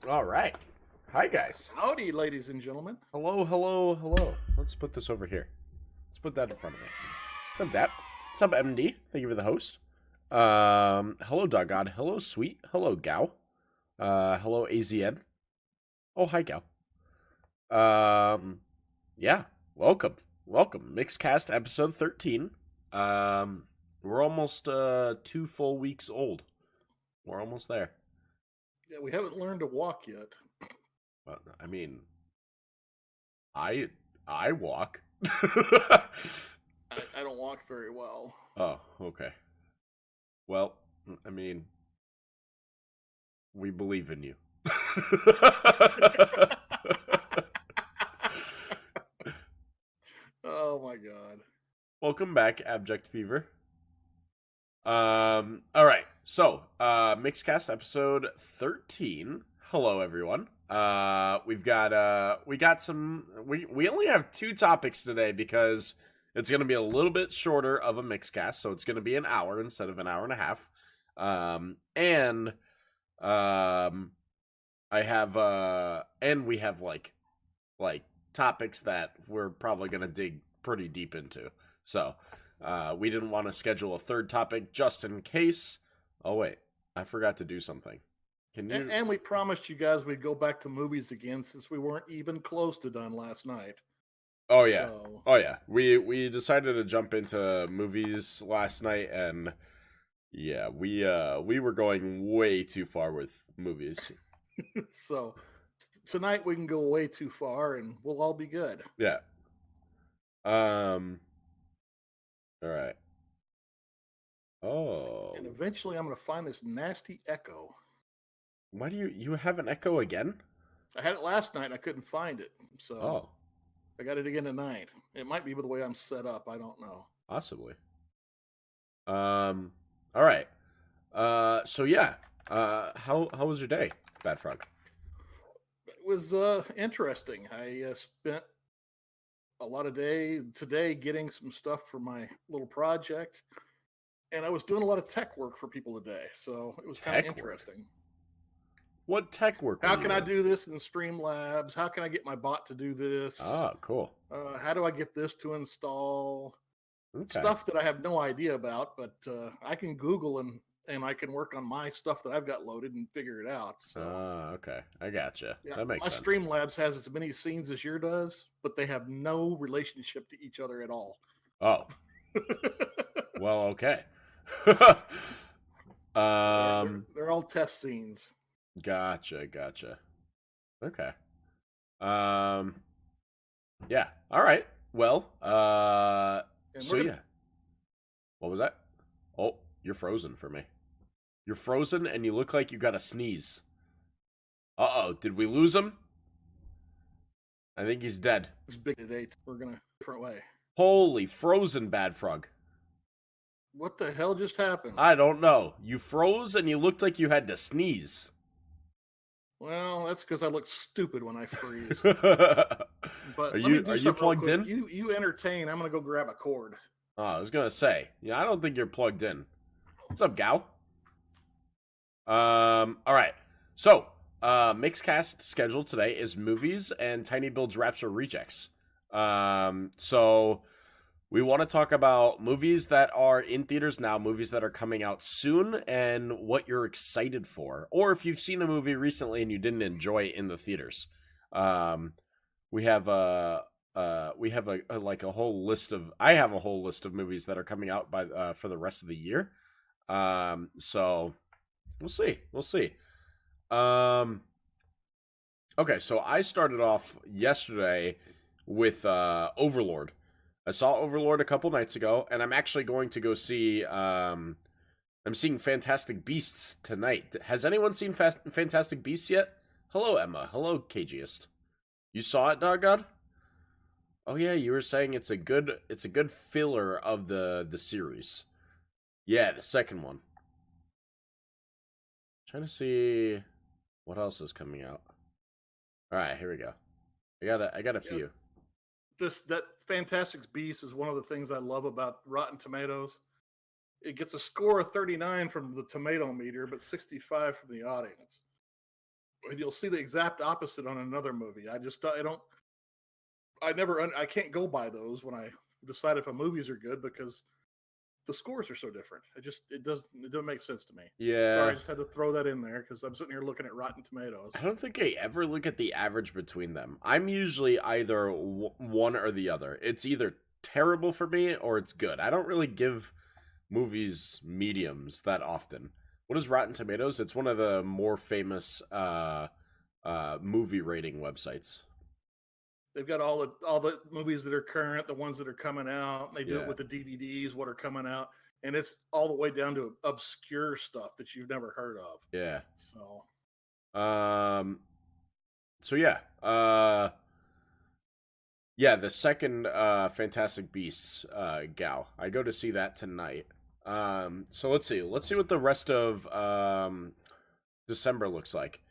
All right. Hi, guys. Howdy, ladies and gentlemen. Hello, hello, hello. Let's put this over here. Let's put that in front of me. What's up, Dap? What's up, MD? Thank you for the host. Hello, Doggod. Hello, Sweet. Hello, Gao. Hello, AZN. Oh, hi, Gao. Yeah. Welcome. Welcome. Mixcast episode 13. We're almost, 2 full weeks old. We're almost there. Yeah, we haven't learned to walk yet. I mean, I walk. I don't walk very well. Oh, okay. Well, I mean, we believe in you. Oh my god. Welcome back, Abject Fever. All right. So, Mixcast episode 13. Hello, everyone. We got some. We only have 2 topics today because it's going to be a little bit shorter of a Mixcast, so it's going to be an hour instead of an hour and a half. And I have and we have like topics that we're probably going to dig pretty deep into. So, we didn't want to schedule a third topic just in case. Oh wait, I forgot to do something. Can you? And we promised you guys we'd go back to movies again since we weren't even close to done last night. Oh yeah. So... Oh yeah. We decided to jump into movies last night, and yeah, we were going way too far with movies. So tonight we can go way too far and we'll all be good. Yeah. All right. Oh. And eventually I'm going to find this nasty echo. Why do you have an echo again? I had it last night and I couldn't find it. So Oh. I got it again tonight. It might be the way I'm set up. I don't know. Possibly. All right. So yeah. How was your day, Bad Frog? It was interesting. I spent a lot of day today getting some stuff for my little project, and I was doing a lot of tech work for people today. So it was kind of interesting. What tech work? How can I do this in Streamlabs? How can I get my bot to do this? Ah, cool. How do I get this to install? Okay. Stuff that I have no idea about, but I can Google and I can work on my stuff that I've got loaded and figure it out. So, okay, I gotcha. yeah, That makes my sense. Streamlabs has as many scenes as yours does, but they have no relationship to each other at all. Oh, well, okay. They're all test scenes. Gotcha. Okay. Yeah. All right. Well, so yeah. What was that? Oh, you're frozen for me. You're frozen and you look like you got a sneeze. Uh-oh, did we lose him? I think he's dead. It's big today. We're going to different way. Holy frozen Bad Frog. What the hell just happened? I don't know. You froze and you looked like you had to sneeze. Well, that's because I look stupid when I freeze. But are you plugged in? You entertain. I'm gonna go grab a cord. Oh, I was gonna say, yeah, I don't think you're plugged in. What's up, Gao? All right. So, Mixcast schedule today is movies and tinyBuild's Rapture Rejects. So we want to talk about movies that are in theaters now, movies that are coming out soon, and what you're excited for, or if you've seen a movie recently and you didn't enjoy it in the theaters. We have a whole list of. I have a whole list of movies that are coming out for the rest of the year. So we'll see. Okay, so I started off yesterday with Overlord. I saw Overlord a couple nights ago, and I'm actually going to go see. I'm seeing Fantastic Beasts tonight. Has anyone seen Fantastic Beasts yet? Hello, Emma. Hello, KGist. You saw it, Doggod? Oh yeah, you were saying it's a good filler of the series. Yeah, the second one. Trying to see what else is coming out. All right, here we go. I got a few. That Fantastic Beasts is one of the things I love about Rotten Tomatoes. It gets a score of 39 from the tomato meter, but 65 from the audience. and you'll see the exact opposite on another movie. I can't go by those when I decide if a movies are good because the scores are so different. It doesn't make sense to me. Sorry, I Yeah. just had to throw that in there because I'm sitting here looking at Rotten Tomatoes. I don't think I ever look at the average between them. I'm usually either one or the other. It's either terrible for me or it's good. I don't really give movies mediums that often. What is Rotten Tomatoes? It's one of the more famous movie rating websites. They've got all the movies that are current, the ones that are coming out. And they do it Yeah. with the DVDs, what are coming out, and it's all the way down to obscure stuff that you've never heard of. Yeah. So Um. So yeah. Yeah. The second Fantastic Beasts Gal. I go to see that tonight. So let's see. Let's see what the rest of December looks like.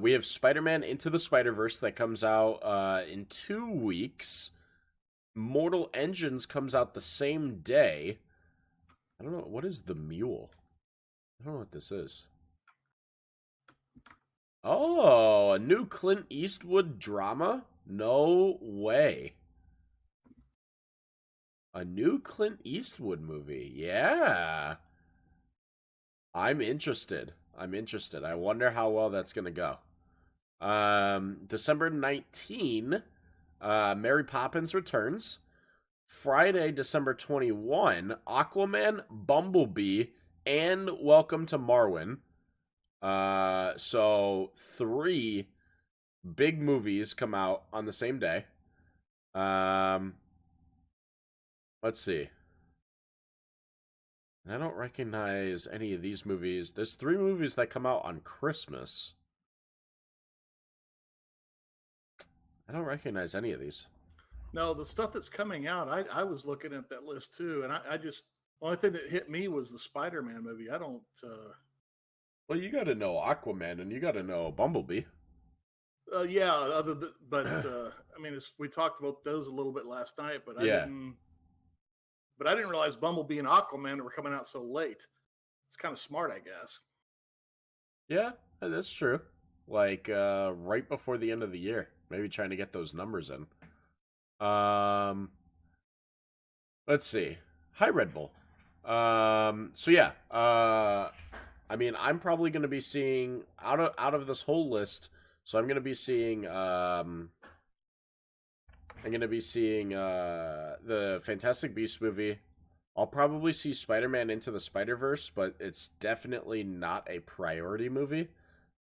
We have Spider-Man Into the Spider-Verse that comes out in 2 weeks. Mortal Engines comes out the same day. I don't know. What is The Mule? I don't know what this is. Oh, a new Clint Eastwood drama? No way. A new Clint Eastwood movie. Yeah. I'm interested. I wonder how well that's going to go. December 19, Mary Poppins Returns. Friday, December 21, Aquaman, Bumblebee, and Welcome to Marwen. So 3 big movies come out on the same day. Let's see. I don't recognize any of these movies. There's 3 movies that come out on Christmas. I don't recognize any of these. no, the stuff that's coming out, I was looking at that list too, and I just only thing that hit me was the Spider-Man movie. I don't. Well, you got to know Aquaman and you got to know Bumblebee. Yeah, but I mean, we talked about those a little bit last night, but Yeah. I didn't realize Bumblebee and Aquaman were coming out so late. It's kind of smart, I guess. Yeah, that's true. Like right before the end of the year, maybe trying to get those numbers in. Let's see. Hi, Red Bull. So yeah. I mean, I'm probably going to be seeing out of this whole list. So I'm going to be seeing the Fantastic Beasts movie. I'll probably see Spider-Man Into the Spider-Verse, but it's definitely not a priority movie.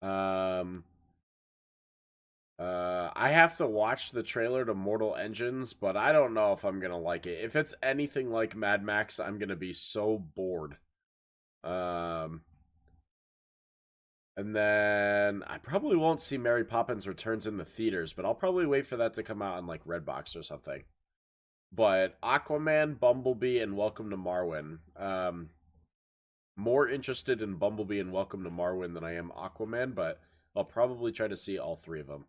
I have to watch the trailer to Mortal Engines, but I don't know if I'm gonna like it. If it's anything like Mad Max, I'm gonna be so bored. And then I probably won't see Mary Poppins Returns in the theaters, but I'll probably wait for that to come out on like Redbox or something. But Aquaman, Bumblebee, and Welcome to Marwen. More interested in Bumblebee and Welcome to Marwen than I am Aquaman, but I'll probably try to see all 3 of them.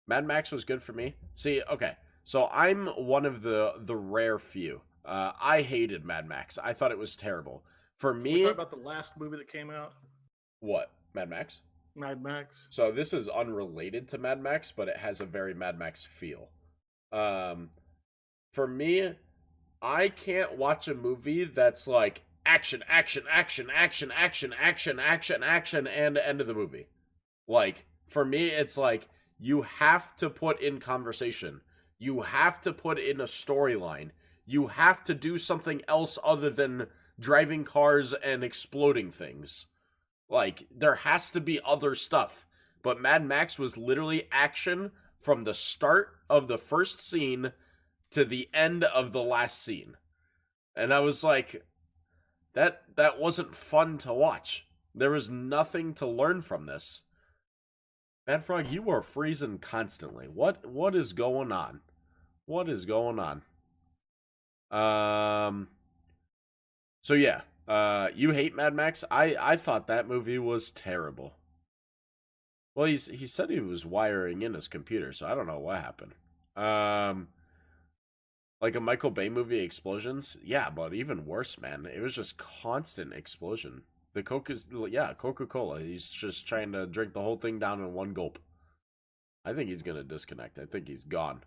Mad Max was good for me. See, okay, so I'm one of the rare few. I hated Mad Max. I thought it was terrible. For me, we talk about the last movie that came out. What? Mad Max? Mad Max. So this is unrelated to Mad Max, but it has a very Mad Max feel. For me, I can't watch a movie that's like action, action, action, action, action, action, action, action, and end of the movie. Like, for me, it's like you have to put in conversation. You have to put in a storyline. You have to do something else other than driving cars and exploding things. Like, there has to be other stuff. But Mad Max was literally action from the start of the first scene to the end of the last scene. And I was like, that wasn't fun to watch. There was nothing to learn from this. Mad Frog, you are freezing constantly. What is going on? What is going on? So yeah, you hate Mad Max? I thought that movie was terrible. Well, he said he was wiring in his computer, so I don't know what happened. Like a Michael Bay movie, explosions? Yeah, but even worse, man. It was just constant explosion. The Coke is, yeah, Coca-Cola. He's just trying to drink the whole thing down in one gulp. I think he's gonna disconnect. I think he's gone.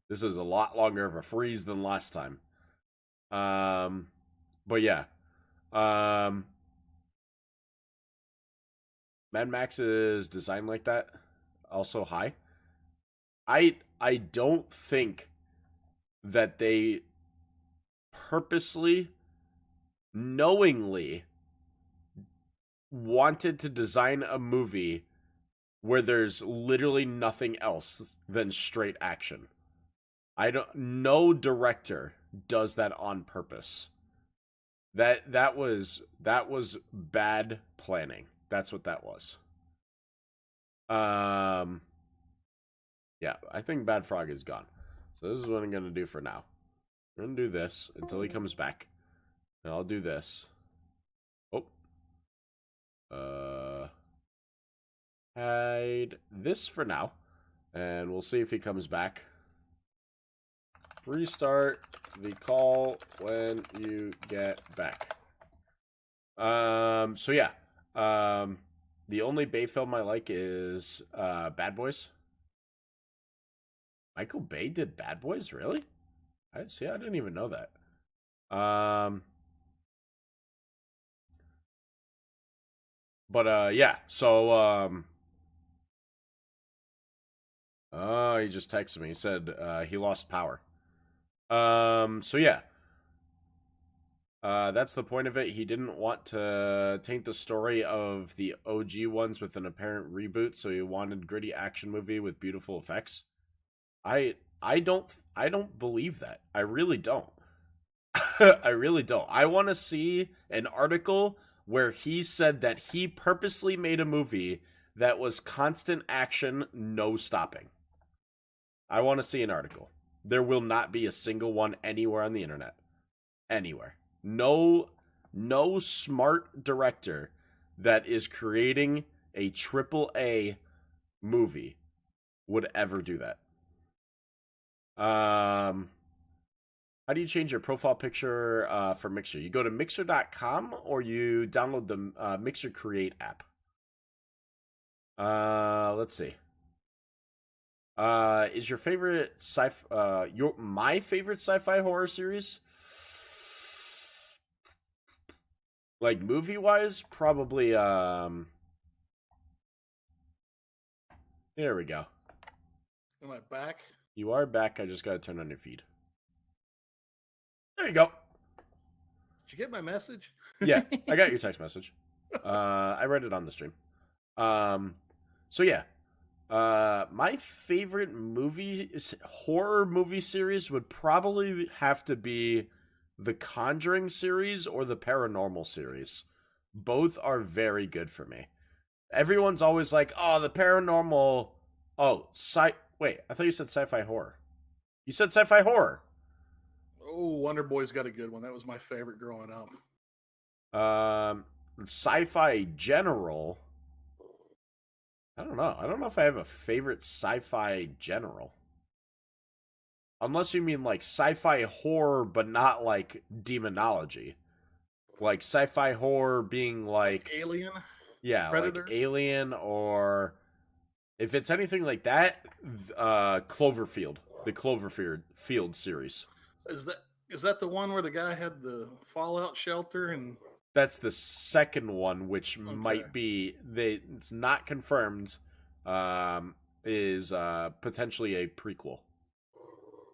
This is a lot longer of a freeze than last time. But yeah. Mad Max is designed like that. Also high. I don't think that they purposely, knowingly wanted to design a movie where there's literally nothing else than straight action. No director does that on purpose. That was bad planning. That's what that was. Yeah, I think Bad Frog is gone. So this is what I'm gonna do for now. I'm gonna do this until he comes back. And I'll do this. Oh. Hide this for now. And we'll see if he comes back. Restart the call when you get back. So yeah. The only Bay film I like is Bad Boys. Michael Bay did Bad Boys, really? I didn't even know that. Yeah. So he just texted me. He said he lost power. So yeah. That's the point of it. He didn't want to taint the story of the OG ones with an apparent reboot, so he wanted gritty action movie with beautiful effects. I don't believe that. I really don't. I really don't. I want to see an article where he said that he purposely made a movie that was constant action, no stopping. I want to see an article. There will not be a single one anywhere on the internet. Anywhere. No smart director that is creating a AAA movie would ever do that. How do you change your profile picture for Mixer? You go to mixer.com or you download the Mixer Create app. Let's see. Is your favorite my favorite sci-fi horror series? Like movie wise, probably there we go. Am I back? You are back. I just gotta turn on your feed. There you go. Did you get my message? Yeah, I got your text message. I read it on the stream. So yeah. My favorite horror movie series would probably have to be the Conjuring series or the Paranormal series. Both are very good for me. Everyone's always like, oh, the Paranormal. Oh, wait, I thought you said sci-fi horror. You said sci-fi horror. Oh, Wonder Boy's got a good one. That was my favorite growing up. Sci-fi general. I don't know. I don't know if I have a favorite sci-fi general. Unless you mean like sci-fi horror, but not like demonology. Like sci-fi horror being like Alien? Yeah, Predator? like Alien, or if it's anything like that, Cloverfield. The Cloverfield series. Is that the one where the guy had the fallout shelter and That's the second one, which might be it's not confirmed. Is potentially a prequel.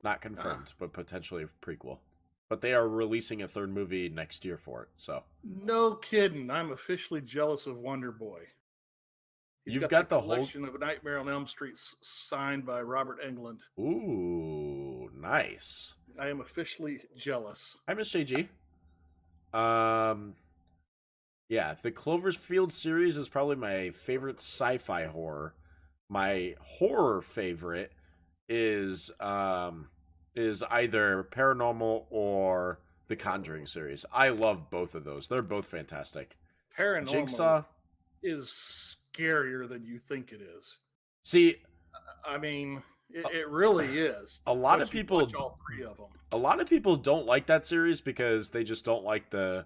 Not confirmed, but potentially a prequel. But they are releasing a third movie next year for it. So no kidding, I'm officially jealous of Wonder Boy. You've got the collection of Nightmare on Elm Street signed by Robert Englund. Ooh, nice. I am officially jealous. Hi, Miss JG. Yeah, the Cloverfield series is probably my favorite sci-fi horror. My horror favorite is either Paranormal or the Conjuring series. I love both of those. They're both fantastic. Paranormal Jigsaw is scarier than you think it is. See, I mean, it really is. A lot of people watch all three of them. A lot of people don't like that series because they just don't like the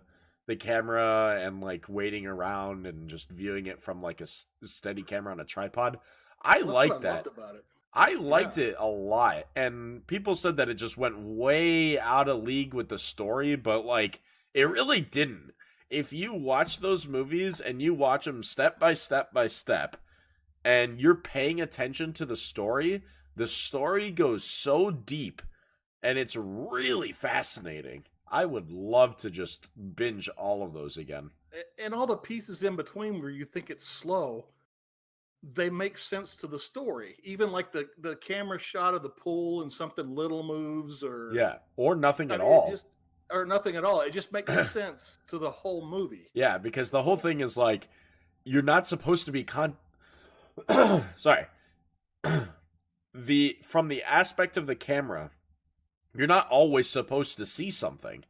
the camera and like waiting around and just viewing it from like a steady camera on a tripod. I Well, that's what liked I that. loved about it. I Yeah. liked it a lot, and people said that it just went way out of league with the story, but like it really didn't. If you watch those movies and you watch them step by step by step, and you're paying attention to the story goes so deep, and it's really fascinating. I would love to just binge all of those again. And all the pieces in between where you think it's slow, they make sense to the story. Even like the camera shot of the pool and something little moves, or Yeah, or nothing I at mean, it all. just or nothing at all. It just makes sense to the whole movie. Yeah, because the whole thing is like you're not supposed to be sorry. The from the aspect of the camera, you're not always supposed to see something.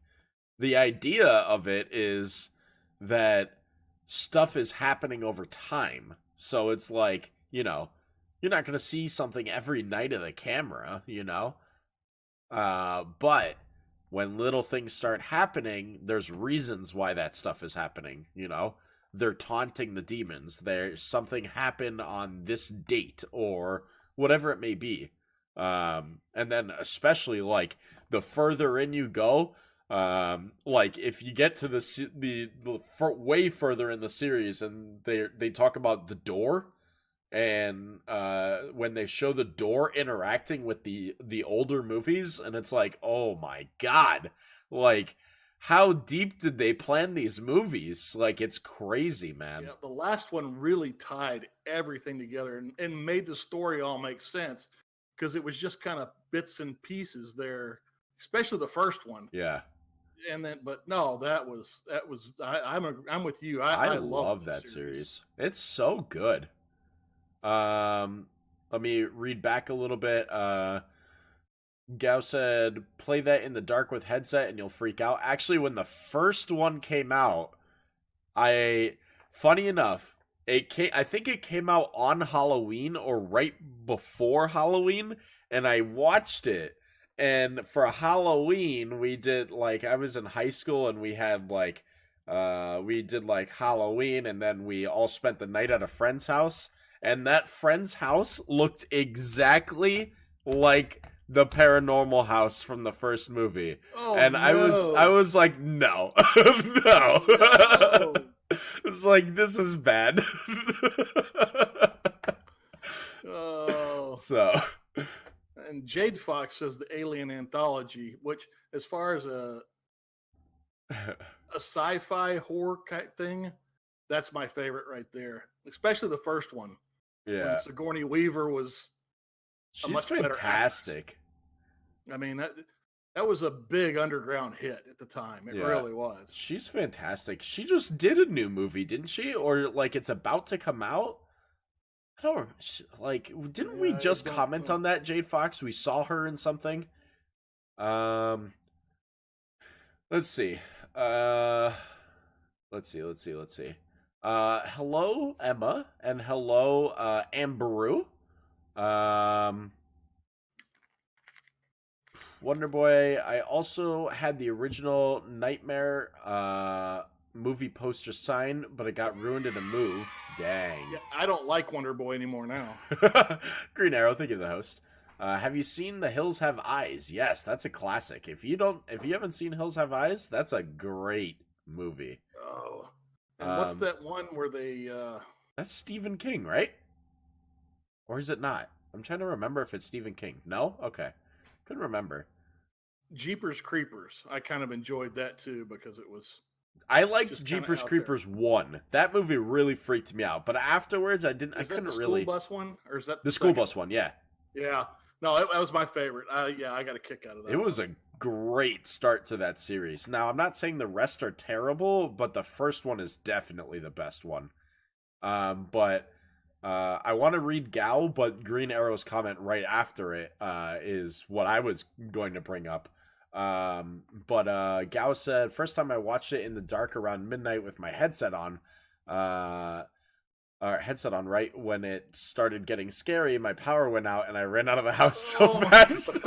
The idea of it is that stuff is happening over time. So it's like, you're not going to see something every night of the camera, but when little things start happening, there's reasons why that stuff is happening. They're taunting the demons. There's something happened on this date or whatever it may be. And then especially like the further in you go, like if you get to the way further in the series and they talk about the door, and when they show the door interacting with the older movies, and it's like, oh my god, like how deep did they plan these movies? Like it's crazy, man. Yeah, the last one really tied everything together and made the story all make sense, because it was just kind of bits and pieces there, especially the first one. Yeah. And then, but no, that was I'm with you. I I love love that series. It's so good. Let me read back a little bit. Gao said, play that in the dark with headset and you'll freak out. Actually, when the first one came out, funny enough, I think it came out on Halloween or right before Halloween, and I watched it. And for Halloween, we did like, I was in high school and we had like, we did like Halloween, and then we all spent the night at a friend's house. And that friend's house looked exactly like the paranormal house from the first movie. Oh, and no. I was like, no. No. No. It was like, this is bad. Oh. So. And Jade Fox says the Alien Anthology, which, as far as a sci-fi horror type thing, that's my favorite right there. Especially the first one. Yeah. When Sigourney Weaver was She's fantastic. I mean, that was a big underground hit at the time. It really was. She's fantastic. She just did a new movie, didn't she? Or like it's about to come out? I don't like. Didn't we just comment on that, Jade Fox? We saw her in something. Let's see. Let's see. Hello, Emma, and hello, Amberu. Wonder Boy. I also had the original Nightmare movie poster signed, but it got ruined in a move. Dang. Yeah, I don't like Wonder Boy anymore now. Green Arrow, thank you for the host. Have you seen The Hills Have Eyes? Yes, that's a classic. If you haven't seen Hills Have Eyes, that's a great movie. Oh. And what's that one where they That's Stephen King, right? Or is it not? I'm trying to remember if it's Stephen King. No? Okay. Couldn't remember. Jeepers Creepers. I kind of enjoyed that too, because it was... I liked Jeepers Creepers 1. That movie really freaked me out. But afterwards, I couldn't really... Is that the school bus one? Or is that the school bus one? Yeah. Yeah. No, that was my favorite. I got a kick out of that. It was a great start to that series. Now, I'm not saying the rest are terrible, but the first one is definitely the best one. But I want to read Gao, but Green Arrow's comment right after it is what I was going to bring up. But Gao said, first time I watched it in the dark around midnight with my headset on, right when it started getting scary, my power went out and I ran out of the house so fast.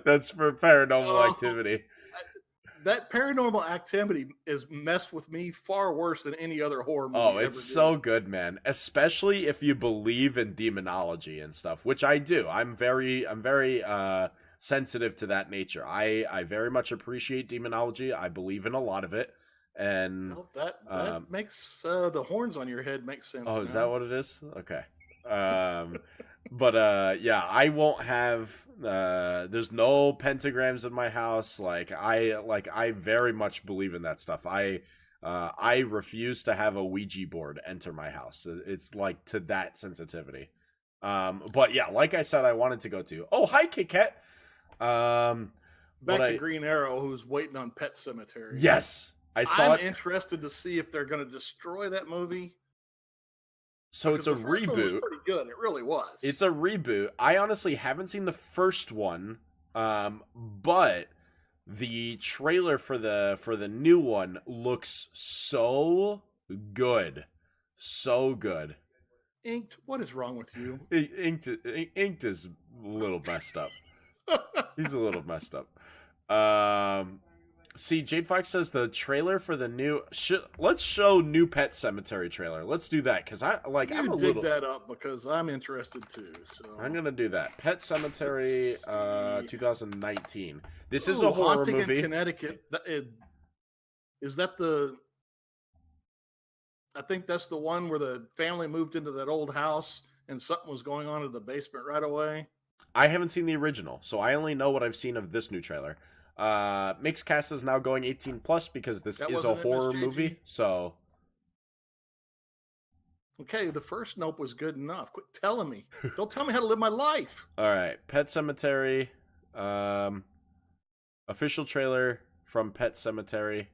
That's for Paranormal Activity. that Paranormal Activity is messed with me far worse than any other horror movie. Oh, it's so good, man. Especially if you believe in demonology and stuff, which I do. I'm very sensitive to that nature. I very much appreciate demonology. I believe in a lot of it. And well, that makes the horns on your head make sense. Oh, is that what it is? Okay. But yeah, I won't have there's no pentagrams in my house. I very much believe in that stuff. I refuse to have a Ouija board enter my house. It's like to that sensitivity. But yeah, like I said, I wanted to go to. Oh, hi, Kit Kat. Back to Green Arrow, who's waiting on Pet Cemetery. Yes, I'm interested to see if they're going to destroy that movie. So it's a reboot. One was pretty good. It really was. It's a reboot. I honestly haven't seen the first one, but the trailer for the new one looks so good, so good. Inked, what is wrong with you? Inked is a little messed up. He's a little messed up. See, Jade Fox says the trailer for the new. Let's show new Pet Cemetery trailer. Let's do that because I'm a little. Dig that up because I'm interested too. So I'm gonna do that. Pet Cemetery, 2019. This is a horror Haunting movie. In Connecticut. Is that the? I think that's the one where the family moved into that old house and something was going on in the basement right away. I haven't seen the original, so I only know what I've seen of this new trailer. Mixcast is now going 18 plus because this is a horror movie. So, okay, the first Nope was good enough. Quit telling me. Don't tell me how to live my life. All right, Pet Cemetery, official trailer from Pet Cemetery.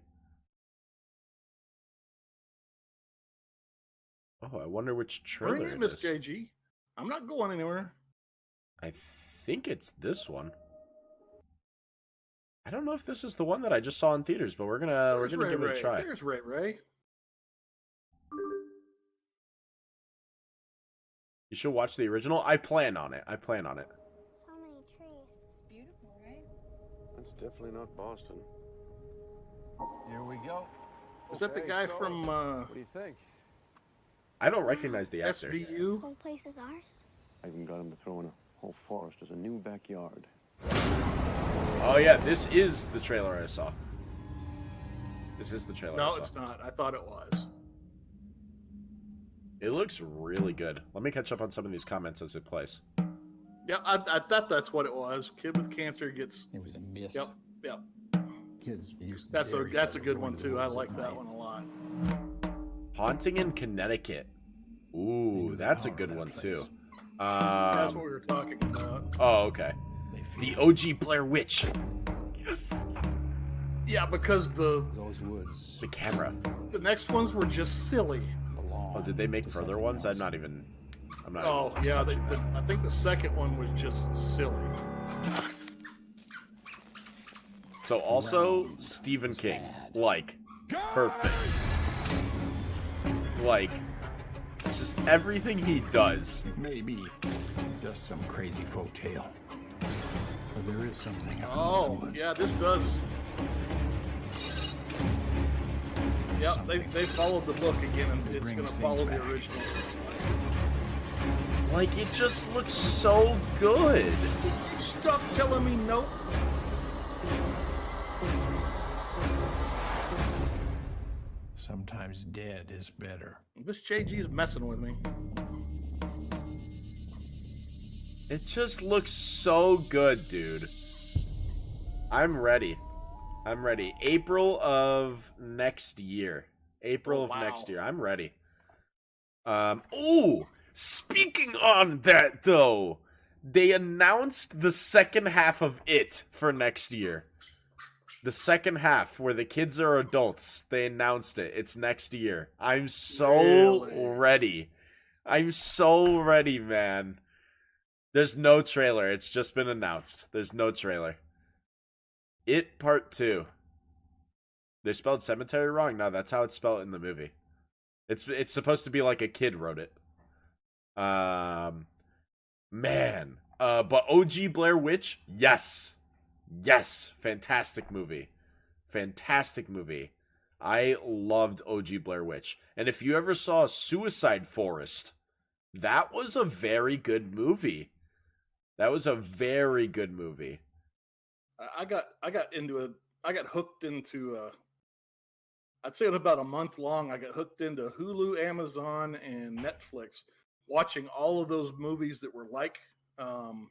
Oh, I wonder which trailer Bring it, Miss JG. I'm not going anywhere. I think it's this one. I don't know if this is the one that I just saw in theaters, but we're gonna give it a try. There's Ray. You should watch the original. I plan on it. So many trees. It's beautiful, right? That's definitely not Boston. Here we go. Is that the guy from? What do you think? I don't recognize the actor. This SVU. whole place is ours. I even got him to throw in a whole forest as a new backyard. Oh yeah, this is the trailer I saw. This is the trailer. No, it's not. I thought it was. It looks really good. Let me catch up on some of these comments as it plays. Yeah, I thought that's what it was. Kid with cancer gets. It was a myth. Yep. Kids used That's a good one too. I like that one a lot. Haunting in Connecticut. Ooh, that's a good one too. That's what we were talking about. Oh, okay. The OG Blair Witch. Yes. Yeah, because those woods. The camera. The next ones were just silly. Oh, did they make further ones? I'm not even. Oh, yeah. I think the second one was just silly. So also Stephen King, perfect. Just everything he does. It may be just some crazy folk tale, but there is something. Oh, yeah, this does. Yep, they followed the book again, and it's going to follow the original. It just looks so good. Stop telling me nope. Sometimes dead is better. This JG's messing with me. It just looks so good, dude. I'm ready. April of next year. Next year. I'm ready. Speaking on that though, they announced the second half of It for next year. The second half where the kids are adults. They announced it. It's next year. I'm so ready. I'm so ready, man. There's no trailer. It's just been announced. There's no trailer. It Part 2. They spelled cemetery wrong? No, that's how it's spelled in the movie. It's supposed to be like a kid wrote it. Man. But OG Blair Witch? Yes. Yes. Fantastic movie. Fantastic movie. I loved OG Blair Witch. And if you ever saw Suicide Forest, that was a very good movie. That was a very good movie. I got hooked into I'd say in about a month long, I got hooked into Hulu, Amazon, and Netflix, watching all of those movies that were like the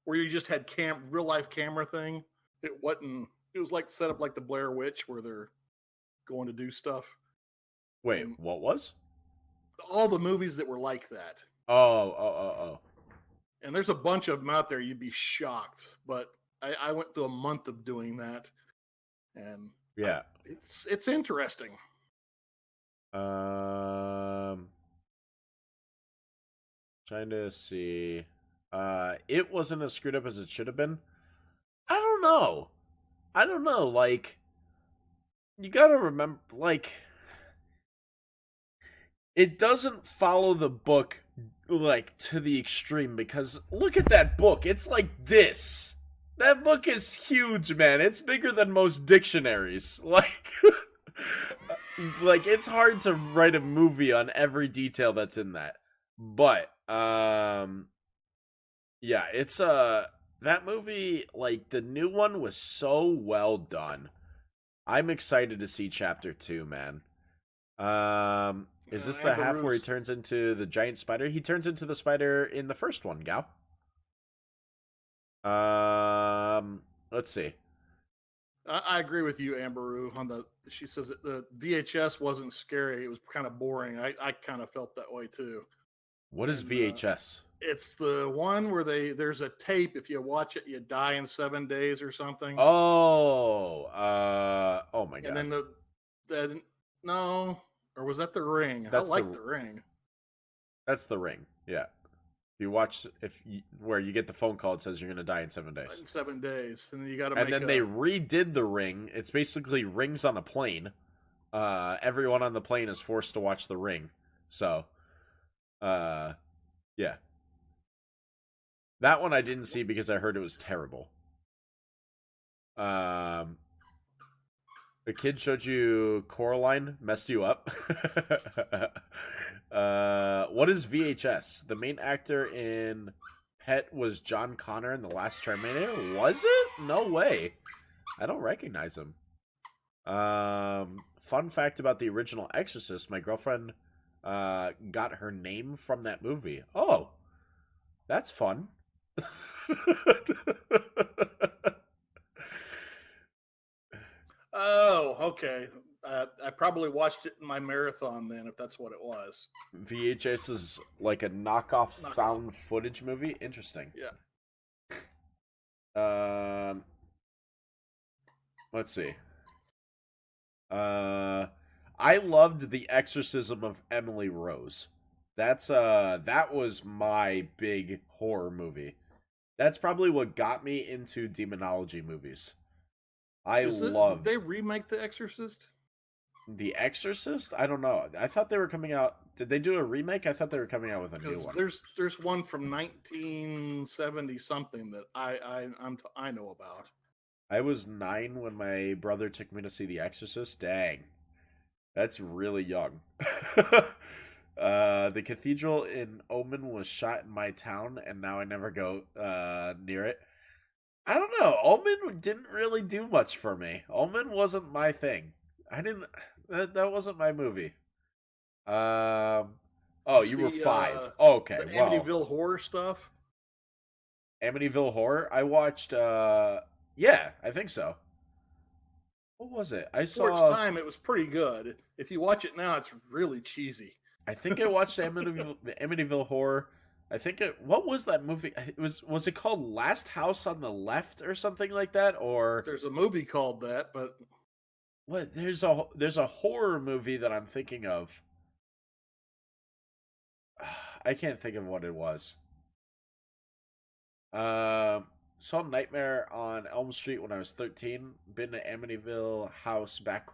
where you just had real life camera thing. It wasn't. It was like set up like the Blair Witch, where they're going to do stuff. Wait, And what was? all the movies that were like that. Oh. And there's a bunch of them out there. You'd be shocked. But I went through a month of doing that, and Yeah. it's interesting. Trying to see. It wasn't as screwed up as it should have been. I don't know. Like, you gotta remember, like, it doesn't follow the book, like, to the extreme, because look at that book. It's like this. That book is huge, man. It's bigger than most dictionaries. Like, like, it's hard to write a movie on every detail that's in that. But, yeah, it's, that movie, like, the new one was so well done. I'm excited to see chapter 2, man. Is this the half where he turns into the giant spider? He turns into the spider in the first one, Gal. Let's see. I agree with you, Amberu, on the. She says that the VHS wasn't scary; it was kind of boring. I kind of felt that way too. What is VHS? It's the one where there's a tape. If you watch it, you die in 7 days or something. Oh, oh my god! And then no, or was that The Ring? I like The Ring. That's The Ring. Yeah. You watch where you get the phone call, it says you're gonna die in 7 days. In 7 days, and then you got to. And then they redid The Ring. It's basically Rings on a plane. Everyone on the plane is forced to watch The Ring. So, yeah. That one I didn't see because I heard it was terrible. The kid showed you Coraline, messed you up. What is VHS? The main actor in Pet was John Connor in The Last Terminator? Was it? No way. I don't recognize him. Fun fact about the original Exorcist, my girlfriend got her name from that movie. Oh, that's fun. Oh, okay. I probably watched it in my marathon then, if that's what it was. VHS is like a knockoff found footage movie. Interesting. Yeah. Let's see. I loved The Exorcism of Emily Rose. That was my big horror movie. That's probably what got me into demonology movies. Did they remake The Exorcist? The Exorcist? I don't know. I thought they were coming out. Did they do a remake? I thought they were coming out with a new one. There's one from 1970 something that I know about. I was 9 when my brother took me to see The Exorcist. Dang, that's really young. The cathedral in Omen was shot in my town, and now I never go near it. I don't know. Omen didn't really do much for me. Omen wasn't my thing. That wasn't my movie. Oh, you were 5. Okay, the Amityville horror stuff. Amityville Horror? I watched, yeah, I think so. What was it? I saw... For its time, it was pretty good. If you watch it now, it's really cheesy. I think I watched Amityville Horror. I think what was that movie? Was it called Last House on the Left or something like that? Or there's a movie called that, but what? There's a horror movie that I'm thinking of. I can't think of what it was. Saw Nightmare on Elm Street when I was 13. Been to Amityville House back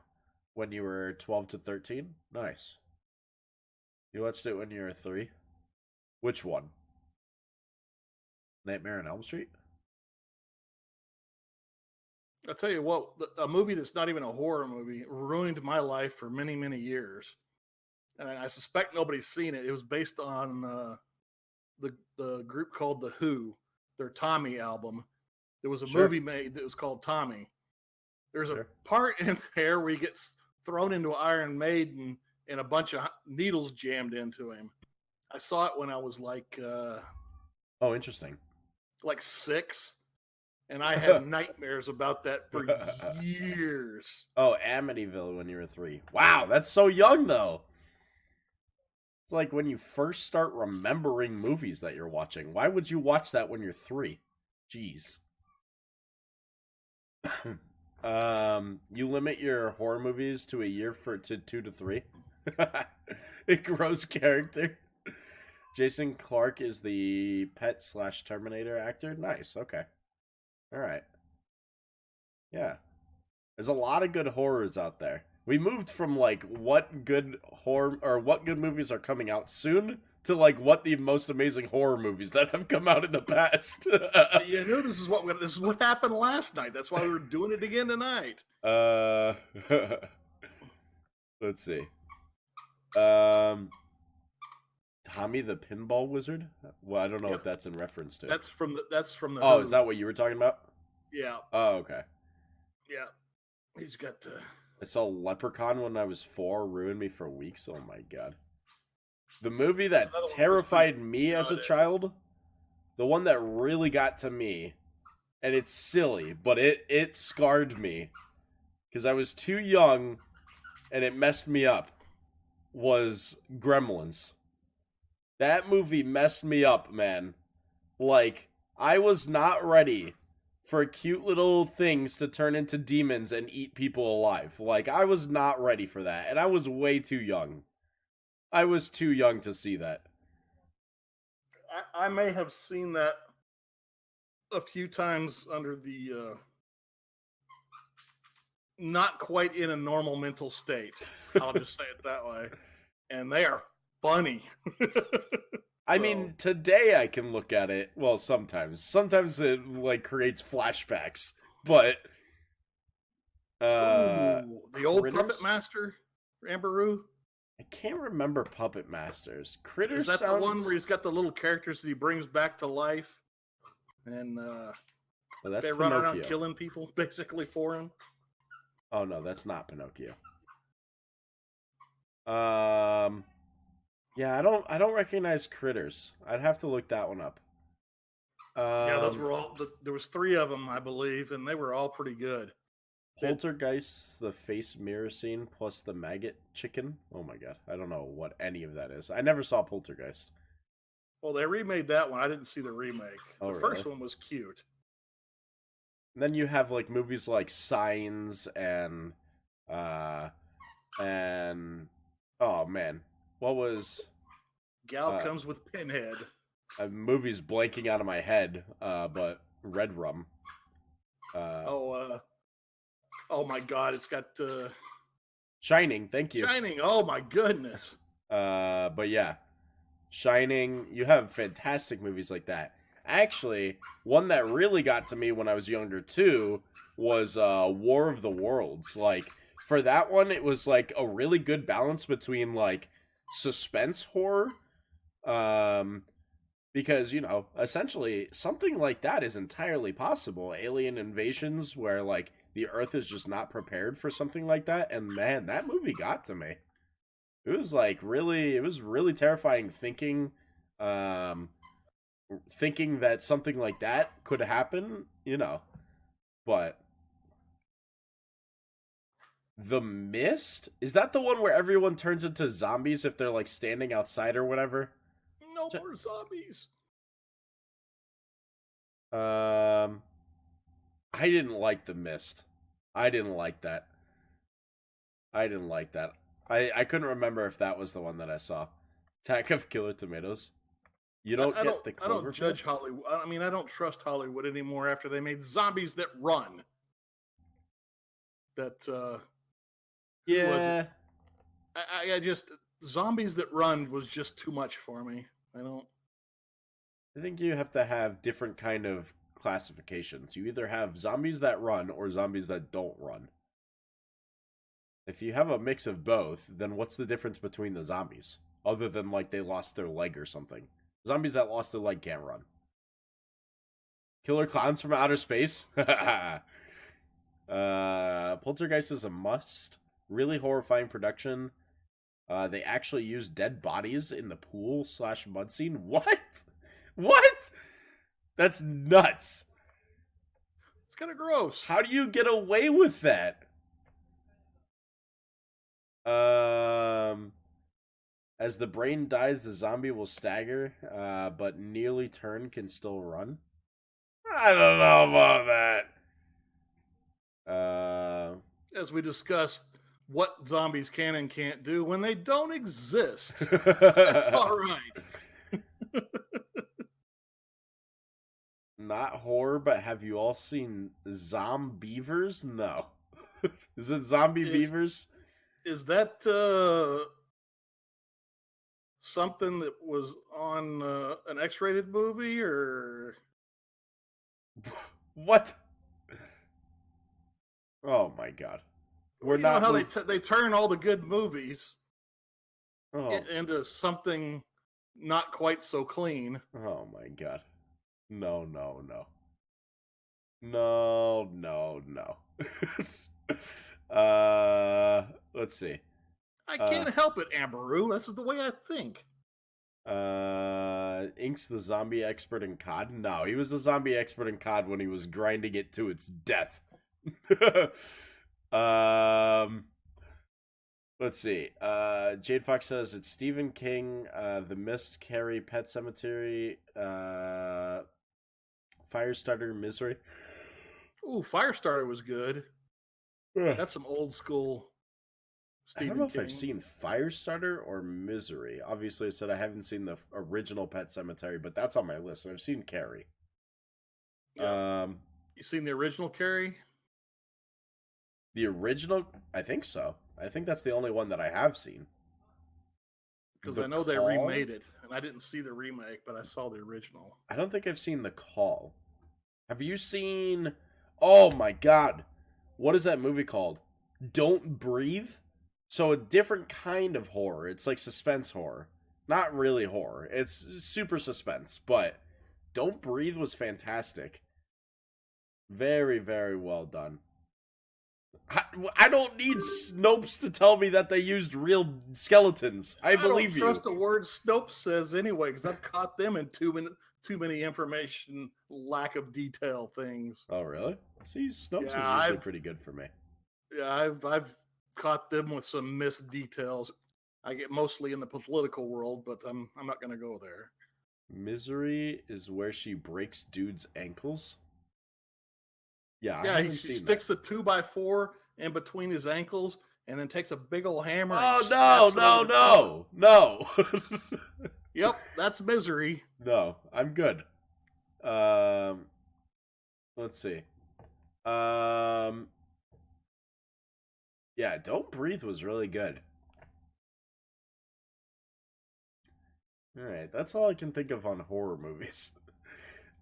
when you were 12 to 13. Nice. You watched it when you were 3. Which one? Nightmare on Elm Street? I'll tell you what, a movie that's not even a horror movie ruined my life for many, many years. And I suspect nobody's seen it. It was based on the group called The Who, their Tommy album. There was a movie made that was called Tommy. There's a part in there where he gets thrown into Iron Maiden and a bunch of needles jammed into him. I saw it when I was like Oh, interesting. like 6, and I had nightmares about that for years. Oh, Amityville when you were 3. Wow, that's so young though. It's like when you first start remembering movies that you're watching. Why would you watch that when you're 3? Jeez. You limit your horror movies to a year to 2 to 3. A gross character. Jason Clarke is the pet / Terminator actor. Nice. Okay. All right. Yeah. There's a lot of good horrors out there. We moved from like what good horror or what good movies are coming out soon to like what the most amazing horror movies that have come out in the past. You know, this is what happened last night. That's why we were doing it again tonight. Let's see. Tommy the Pinball Wizard? Well, I don't know what that's in reference to. That's from the Oh, Who. is that what you were talking about? Yeah. Oh, okay. Yeah. He's got I saw Leprechaun when I was 4, ruined me for weeks. Oh my god. The movie that terrified me as a child, the one that really got to me, and it's silly, but it scarred me because I was too young and it messed me up, was Gremlins. That movie messed me up, man. Like, I was not ready for cute little things to turn into demons and eat people alive. Like, I was not ready for that, and I was way too young. I was too young to see that. I may have seen that a few times under the not quite in a normal mental state. I'll just say it that way. And they are funny. I mean, today I can look at it. Well, sometimes it like creates flashbacks, but the old Critters? Puppet Master, Amberoo. I can't remember Puppet Masters. Critters. Is that the one where he's got the little characters that he brings back to life, and that's they Pinocchio. run around killing people basically for him? Oh no, that's not Pinocchio. Yeah, I don't recognize Critters. I'd have to look that one up. Yeah, those were all. There was 3 of them, I believe, and they were all pretty good. Poltergeist, the face mirror scene, plus the maggot chicken. Oh my god, I don't know what any of that is. I never saw Poltergeist. Well, they remade that one. I didn't see the remake. Oh, the first really? one was cute. And then you have like movies like Signs and oh man, what was Gal Comes with Pinhead. a movie's blanking out of my head, but Red Rum. Oh my God! It's got Shining. Thank you. Shining. Oh my goodness. But yeah, Shining. You have fantastic movies like that. Actually, one that really got to me when I was younger too was War of the Worlds. Like, for that one, it was like a really good balance between like suspense horror, because, you know, essentially something like that is entirely possible. Alien invasions where like the Earth is just not prepared for something like that, and man, that movie got to me. It was like really terrifying thinking that something like that could happen, you know. But The Mist? Is that the one where everyone turns into zombies if they're like standing outside or whatever? No more zombies. I didn't like The Mist. I didn't like that. I couldn't remember if that was the one that I saw. Attack of Killer Tomatoes. You don't get the Cloverfield? I don't judge Hollywood. I mean, I don't trust Hollywood anymore after they made Zombies That Run. Yeah. I just Zombies That Run was just too much for me. I think you have to have different kind of classifications. You either have zombies that run or zombies that don't run. If you have a mix of both, then what's the difference between the zombies? Other than, like, they lost their leg or something. Zombies that lost their leg can't run. Killer clowns from outer space? Poltergeist is a must. Really horrifying production. They actually use dead bodies in the pool/mud scene. What? What? That's nuts. It's kind of gross. How do you get away with that? As the brain dies, the zombie will stagger, but nearly turn can still run. I don't know about that. As we discussed, what zombies can and can't do when they don't exist. That's all right. Not horror, but have you all seen Zombievers? No. Is it Zombie Beavers? Is that something that was on an X-rated movie, or what? Oh my god. We're not how they turn all the good movies into something not quite so clean. Oh my god. No. Let's see. I can't help it, Amberu. This is the way I think. Ink's the zombie expert in COD? No, he was the zombie expert in COD when he was grinding it to its death. Let's see. Jade Fox says it's Stephen King, The Mist, Carrie, Pet Sematary, Firestarter, Misery. Ooh, Firestarter was good. That's some old school Stephen King. I don't know if I've seen Firestarter or Misery. Obviously, I said I haven't seen the original Pet Sematary, but that's on my list. I've seen Carrie. Yeah. You seen the original Carrie? The original? I think so. I think that's the only one that I have seen. Because I know they remade it, and I didn't see the remake, but I saw the original. I don't think I've seen The Call. Have you seen... Oh my god. What is that movie called? Don't Breathe? So a different kind of horror. It's like suspense horror. Not really horror. It's super suspense, but Don't Breathe was fantastic. Very, very well done. I don't need Snopes to tell me that they used real skeletons. I believe you. I don't trust a word Snopes says anyway, because I've caught them in too many information, lack of detail things. Oh, really? See, Snopes is usually pretty good for me. Yeah, I've caught them with some missed details. I get mostly in the political world, but I'm not going to go there. Misery is where she breaks dudes' ankles. Yeah, she sticks the 2x4 in between his ankles and then takes a big old hammer. Oh, no. Yep, that's Misery. No, I'm good. Let's see. Yeah, Don't Breathe was really good. Alright, that's all I can think of on horror movies.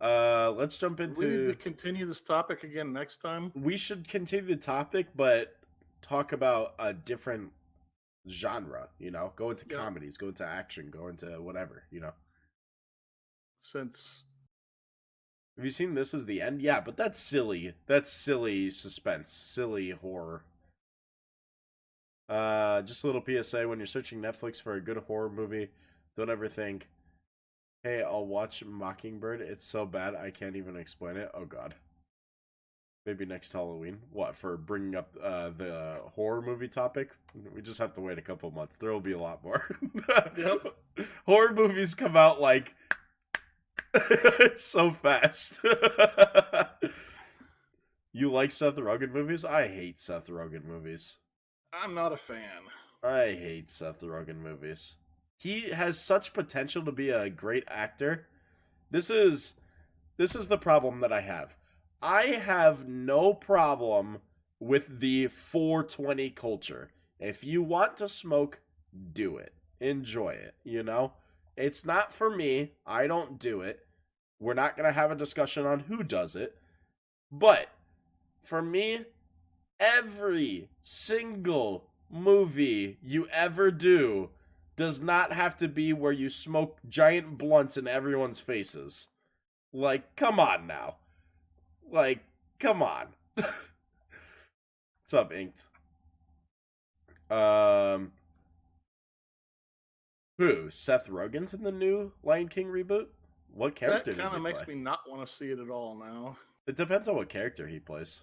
Let's jump into... We need to continue this topic again next time. We should continue the topic, but talk about a different genre, you know? Go into comedies, go into action, go into whatever, you know? Since... Have you seen This Is the End? Yeah, but that's silly. That's silly suspense, silly horror. Just a little PSA, when you're searching Netflix for a good horror movie, don't ever think, hey, I'll watch Mockingbird. It's so bad, I can't even explain it. Oh, God. Maybe next Halloween. What, for bringing up the horror movie topic? We just have to wait a couple months. There will be a lot more. Yep. Horror movies come out like... it's so fast. You like Seth Rogen movies? I hate Seth Rogen movies. I'm not a fan. I hate Seth Rogen movies. He has such potential to be a great actor. This is the problem that I have. I have no problem with the 420 culture. If you want to smoke, do it. Enjoy it, you know? It's not for me. I don't do it. We're not going to have a discussion on who does it. But for me, every single movie you ever do does not have to be where you smoke giant blunts in everyone's faces. Like, come on now. Like, come on. What's up, Inked? Who? Seth Rogen's in the new Lion King reboot? What character That does kind he of makes play? me not want to see it at all now. It depends on what character he plays.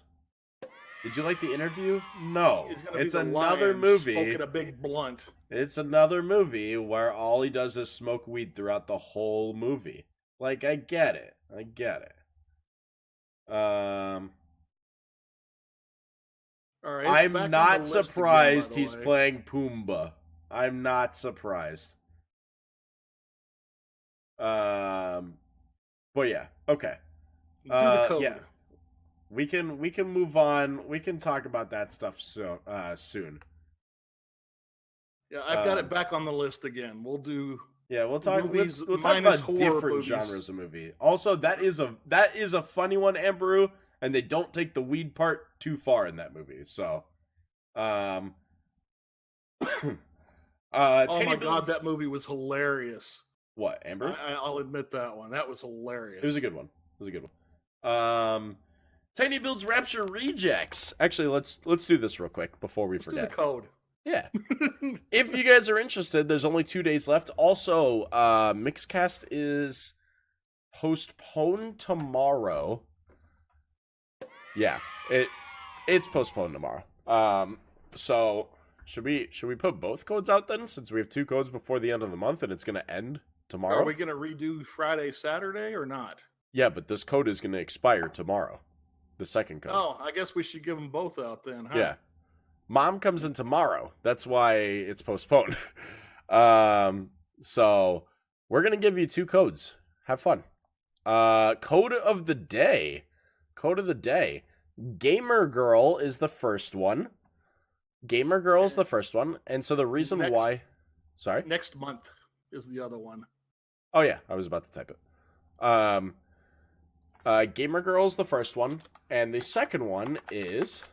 Did you like the interview? No. He's gonna It's be the another lion movie. smoking a big blunt. It's another movie where all he does is smoke weed throughout the whole movie. Like, I get it. All right, it's I'm back on not the list again, surprised by the he's way. playing Pumbaa. I'm not surprised. But yeah, okay. Do the code. Yeah. We can move on. We can talk about that stuff soon. Yeah, I've got it back on the list again. We'll do. Yeah, we'll talk. Movies We'll talk minus about horror different movies. genres of movie. Also, that is a funny one, Amberu, and they don't take the weed part too far in that movie. So, Oh my god, that movie was hilarious. What, Amber? I'll admit that one. That was hilarious. It was a good one. tinyBuild's Rapture Rejects. Actually, let's do this real quick before we Let's do forget. the code. Yeah. If you guys are interested, there's only 2 days left. Also, Mixcast is postponed tomorrow. Yeah, it's postponed tomorrow. So should we put both codes out then, since we have 2 codes before the end of the month and it's gonna end tomorrow? Are we going to redo Friday, Saturday, or not? Yeah, but this code is gonna expire tomorrow. The second code. Oh, I guess we should give them both out then, huh? Yeah. Mom comes in tomorrow. That's why it's postponed. So we're gonna give you 2 codes. Have fun. Code of the day. Gamer Girl is the first one. And so the reason why. Sorry? Next month is the other one. Oh yeah, I was about to type it. Gamer Girl is the first one, and the second one is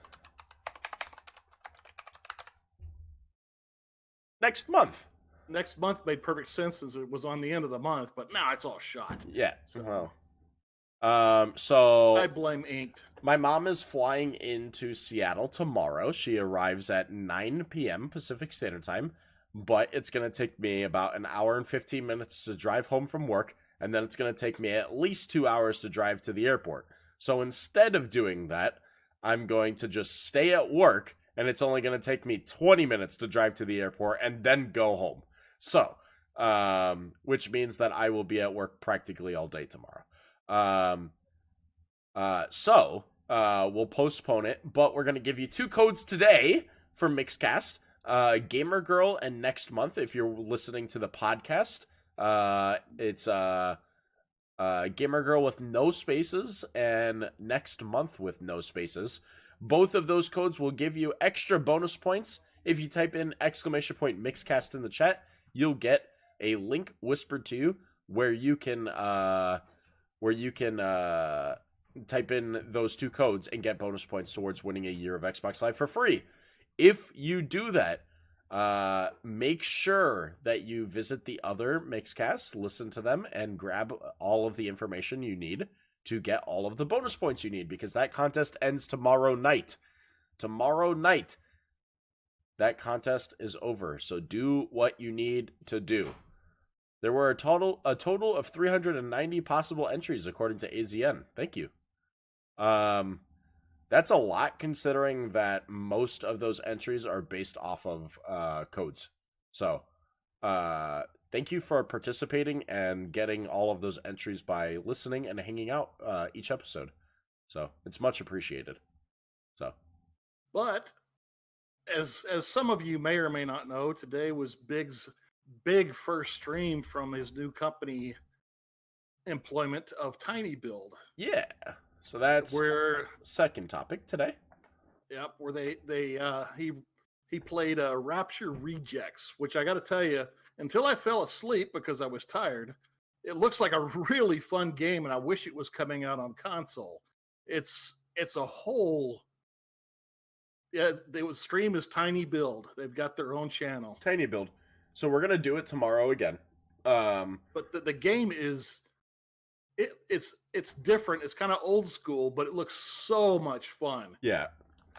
next month. Next month made perfect sense since it was on the end of the month, but now it's all shot. Yeah. So, So I blame Inked. my mom is flying into Seattle tomorrow. She arrives at 9 p.m. Pacific Standard Time, but it's going to take me about an hour and 15 minutes to drive home from work, and then it's going to take me at least 2 hours to drive to the airport. So instead of doing that, I'm going to just stay at work, and it's only going to take me 20 minutes to drive to the airport and then go home. So, which means that I will be at work practically all day tomorrow. So we'll postpone it, but we're going to give you 2 codes today for Mixcast. Gamer Girl and next month, if you're listening to the podcast, it's Gamer Girl with no spaces and next month with no spaces. Both of those codes will give you extra bonus points. If you type in !Mixcast in the chat, you'll get a link whispered to you where you can type in those 2 codes and get bonus points towards winning a year of Xbox Live for free. If you do that, make sure that you visit the other Mixcasts, listen to them, and grab all of the information you need to get all of the bonus points you need, because that contest ends tomorrow night. That contest is over, so do what you need to do. There were a total of 390 possible entries according to AZN. Thank you. That's a lot considering that most of those entries are based off of codes. So, thank you for participating and getting all of those entries by listening and hanging out each episode. So, it's much appreciated. So, But as some of you may or may not know, today was Big's big first stream from his new company employment of tinyBuild. yeah. So that's where second topic today. Yep, where he played Rapture Rejects, which I got to tell you, until I fell asleep because I was tired, it looks like a really fun game, and I wish it was coming out on console. It's a whole. Yeah, they would stream as tinyBuild. They've got their own channel. tinyBuild. So we're gonna do it tomorrow again. But the game is it's different. It's kind of old school, but it looks so much fun. Yeah.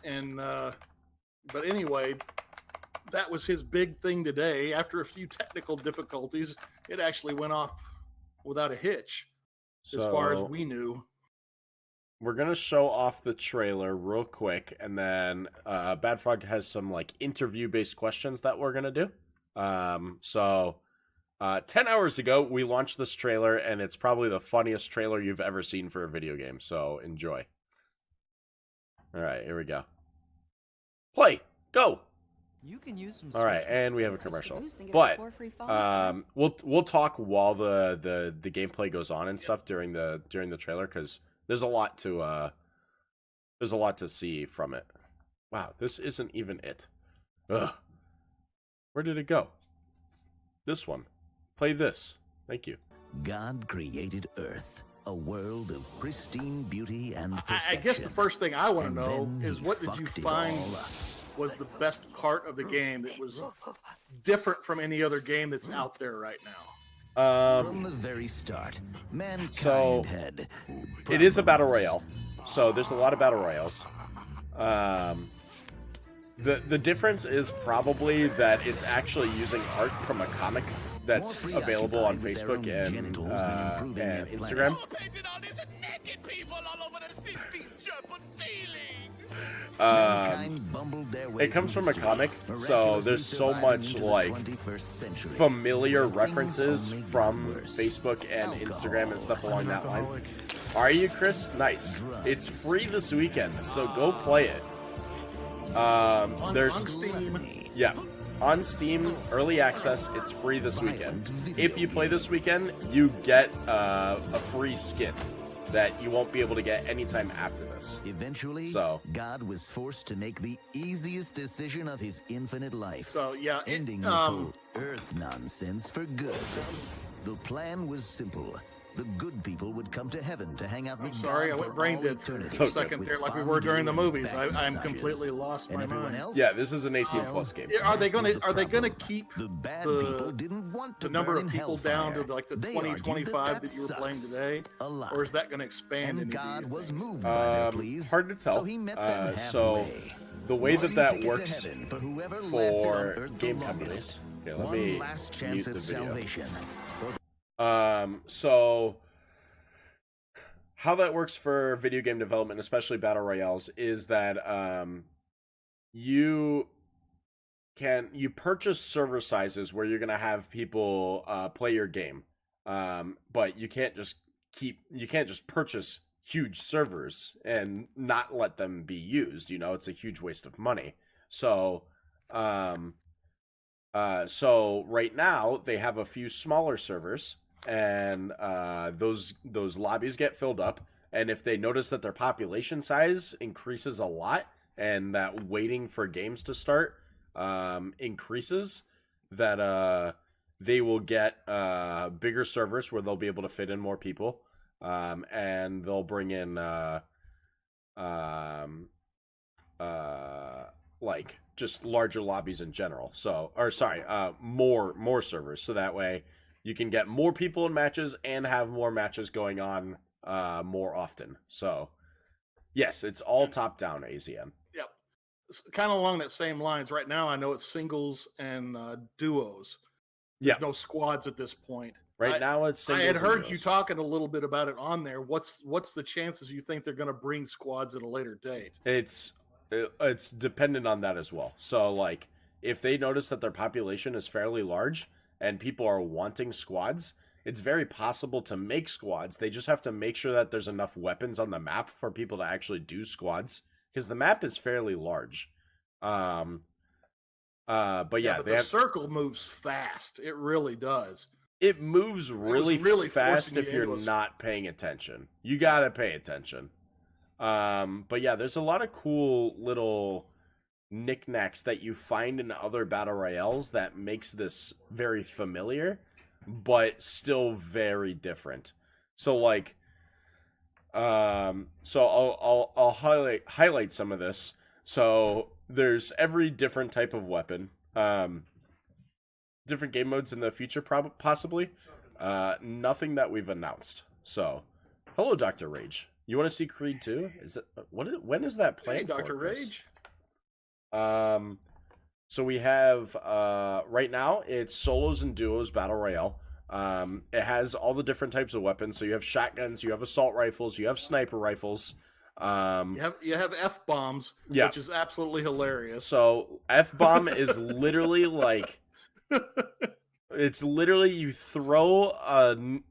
And but anyway, that was his big thing today. After a few technical difficulties, it actually went off without a hitch, as far as we knew. We're gonna show off the trailer real quick, and then Bad Frog has some like interview-based questions that we're gonna do. 10 hours ago, we launched this trailer, and it's probably the funniest trailer you've ever seen for a video game, so enjoy. All right, here we go. Play! Go! You can use some All right, and we have a commercial. But we'll talk while the gameplay goes on and stuff during the trailer, because there's a lot to see from it. Wow, this isn't even it. Ugh. Where did it go? This one. Play this. Thank you. God created Earth, a world of pristine beauty and perfection. I guess the first thing I want to And know then is he what did you fucked it find all up. was the best part of the game that was different from any other game that's out there right now? From the very start, mankind So, had. It is a battle royale, so there's a lot of battle royales. The difference is probably that it's actually using art from a comic that's More available on preoccupied with their Facebook own and genitals than improving their Instagram. Mankind bumbled their way It comes through from a the comic, street, so there's so miraculously much surviving like into the 21st century. familiar Things references only got from worse. Facebook and Instagram and stuff along that line. Alcoholic. Are you, Chris? Nice. It's free this weekend, so go play it. There's on Steam. yeah, on Steam, early access. It's free this weekend. If you play this weekend, you get a free skin that you won't be able to get anytime after this. Eventually, So- God was forced to make the easiest decision of his infinite life. So yeah, Ending this whole Earth nonsense for good. The plan was simple. The good people would come to heaven to hang out with sorry, I God went for brain all dead eternity. for a okay. second with there, like we were during the fondue and movies. back I'm massages. completely lost And my everyone mind. else? Yeah, this is an 18 plus game. Are they gonna Problem. keep The bad the- people didn't want to the number burn of in people down hellfire. to like the They 20, argued 25 that you were sucks playing today, a lot. or is that going to expand? And into God the was thing? moved by their pleas. Hard to tell. So he met them So halfway. the way One that ticket to works heaven for whoever lasted on for Earth the game longest. companies. Okay, let One me last mute chance the at video. salvation. So how that works for video game development, especially battle royales, is that you purchase server sizes where you're gonna have people play your game, but you can't just purchase huge servers and not let them be used. You know, it's a huge waste of money. So right now they have a few smaller servers, and those lobbies get filled up. And if they notice that their population size increases a lot, and that waiting for games to start increases, that they will get bigger servers where they'll be able to fit in more people, and they'll bring in like just larger lobbies in general. So, or sorry, more servers, so that way you can get more people in matches and have more matches going on more often. So, yes, it's all top down AZM. Yep, kind of along that same lines. Right now, I know it's singles and duos. Yeah, There's no squads at this point. right now it's I singles had and heard you duos. talking a little bit about it on there. What's the chances you think they're going to bring squads at a later date? It's dependent on that as well. So, like, if they notice that their population is fairly large and people are wanting squads, it's very possible to make squads. They just have to make sure that there's enough weapons on the map for people to actually do squads, because the map is fairly large. But yeah, but they the have, circle moves fast. It really does. it moves really, really fast forcing if you you're into a not paying attention. You gotta pay attention. But yeah, there's a lot of cool little knickknacks that you find in other battle royales that makes this very familiar. but still very different. So like, so I'll highlight some of this. So there's every different type of weapon. Different game modes in the future, possibly. Nothing that we've announced. So, hello, Dr. Rage. You want to see Creed 2? Is it when is that planned? Hey, Dr. for, Chris? Rage. So we have right now it's solos and duos battle royale. It has all the different types of weapons. So you have shotguns, you have assault rifles, you have sniper rifles. You have F bombs, yeah. which is absolutely hilarious. So F bomb is literally like it's literally you throw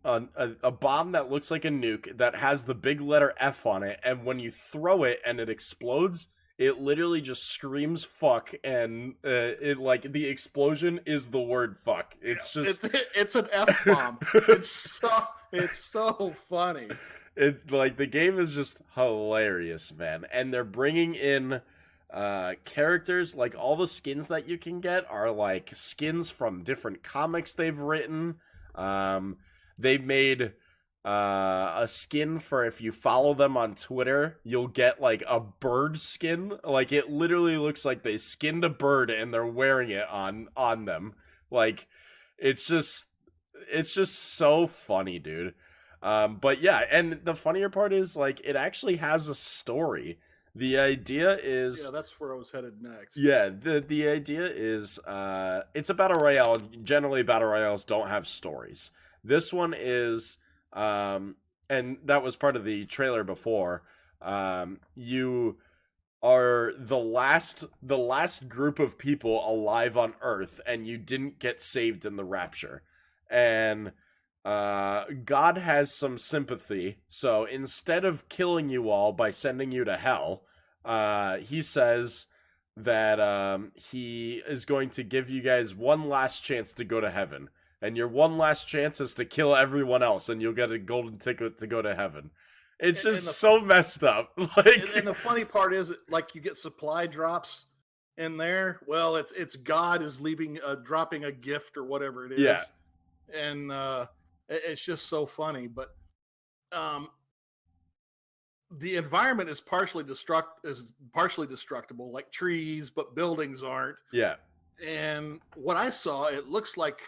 a bomb that looks like a nuke that has the big letter F on it, and when you throw it and it explodes, it literally just screams fuck, and it like the explosion is the word fuck. It's just it's an F bomb. it's so funny. It like the game is just hilarious, man. And they're bringing in characters, like all the skins that you can get are like skins from different comics they've written. They've made a skin for if you follow them on Twitter, you'll get like a bird skin. Like it literally looks like they skinned a bird and they're wearing it on them. Like it's just so funny, dude. But yeah, and the funnier part is like it actually has a story. The idea is that's where I was headed next. Yeah, the idea is it's a battle royale. Generally, battle royales don't have stories. This one is and that was part of the trailer before. You are the last group of people alive on Earth, and you didn't get saved in the Rapture, and God has some sympathy, so instead of killing you all by sending you to hell, he says that he is going to give you guys one last chance to go to heaven, and your one last chance is to kill everyone else, and you'll get a golden ticket to go to heaven. It's just so messed up. Like, and the funny part is, like, you get supply drops in there. Well, it's God is dropping a gift or whatever it is. Yeah. And it's just so funny, but the environment is partially destructible, like trees, but buildings aren't. Yeah. And what I saw, it looks like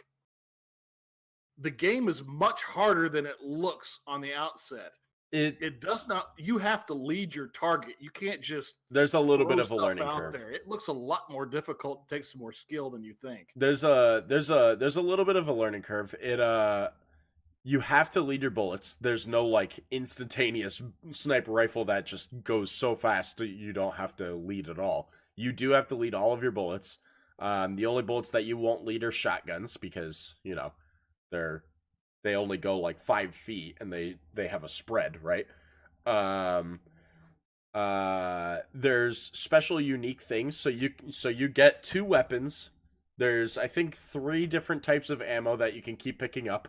the game is much harder than it looks on the outset. It does not. You have to lead your target. You can't just. There's a little bit of a learning curve. There. It looks a lot more difficult. It takes some more skill than you think. There's a little bit of a learning curve. You have to lead your bullets. There's no like instantaneous sniper rifle that just goes so fast that you don't have to lead at all. You do have to lead all of your bullets. The only bullets that you won't lead are shotguns because, you know, they only go like 5 feet and they have a spread, right? There's special unique things. So you get 2 weapons. There's I think 3 different types of ammo that you can keep picking up.